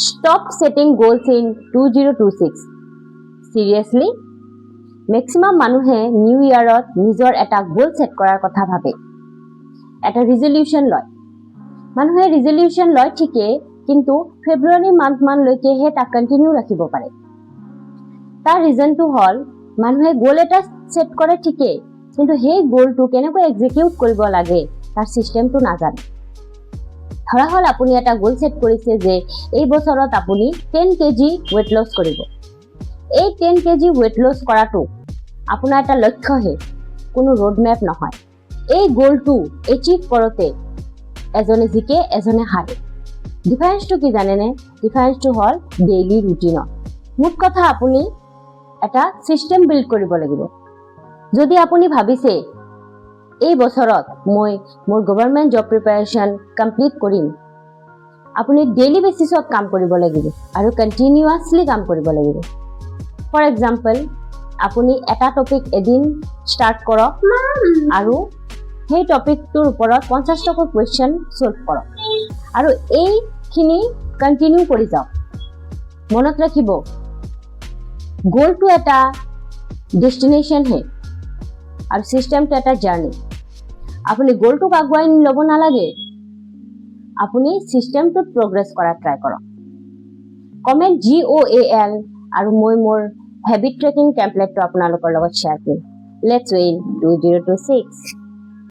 Stop setting goals in 2026. Seriously? Maximum মানুহে new ইয়াৰত নিজৰ এটা গোল সেট কৰাৰ কথা ভাবে, এটা ৰিজলিউশন লয়। মানুহে ৰিজলিউশন লয় ঠিকই, কিন্তু ফেব্ৰুৱাৰী মানলৈকেহে তাক কন্টিনিউ ৰাখিব পাৰে। তাৰ ৰিজনটো হ'ল মানুহে গোল এটা সেট কৰে ঠিকই, কিন্তু সেই গোলটো কেনেকৈ এক্সিকিউট কৰিব লাগে তাৰ সিস্টেমটো নাজানে। ধৰা হ'ল আপুনি এটা গোল সেট কৰিছে যে এই বছৰত আপুনি 10 কেজি ওয়েট লস কৰিব। এই 10 কেজি ওয়েট লস কৰাটো আপোনাৰ এটা লক্ষ্যহে, কোনো ৰোড মেপ নহয়। এই গোলটো এচিভ কৰোতে এজনে জিকে এজনে হাৰে। ডিফাৰেন্সটো কি জানেনে? ডিফাৰেন্সটো হ'ল ডেইলি ৰুটিনত। মুঠ কথা আপুনি এটা সিস্টেম বিল্ড কৰিব লাগিব। যদি আপুনি ভাবিছে এই বছৰত মই মোৰ গভৰ্ণমেণ্ট জব প্ৰিপাৰেচন কমপ্লিট কৰিম, আপুনি ডেইলি বেচিছত কাম কৰিব লাগিব আৰু কন্টিনিউয়াছলি কাম কৰিব লাগিব। ফৰ এক্সাম্পল, আপুনি এটা টপিক এদিন ষ্টাৰ্ট কৰক আৰু সেই টপিকটোৰ ওপৰত 50টা কুৱেশ্যন সলভ কৰক আৰু এইখিনি কন্টিনিউ কৰি যাওক। মনত ৰাখিব, গোলটো এটা ডেষ্টিনেশ্যন হে আৰু সিস্টেমটো এটা জাৰ্নি। আপুনি গোলটোক আগুৱাই ল'ব নালাগে, আপুনি সিস্টেমটোত প্ৰগ্ৰেছ কৰা ট্ৰাই কৰক। কমেণ্ট GOAL আৰু মই মোৰ হেবিট ট্ৰেকিং টেমপ্লেটটো আপোনালোকৰ লগত শ্বেয়াৰ কৰিম। Let's win 2026।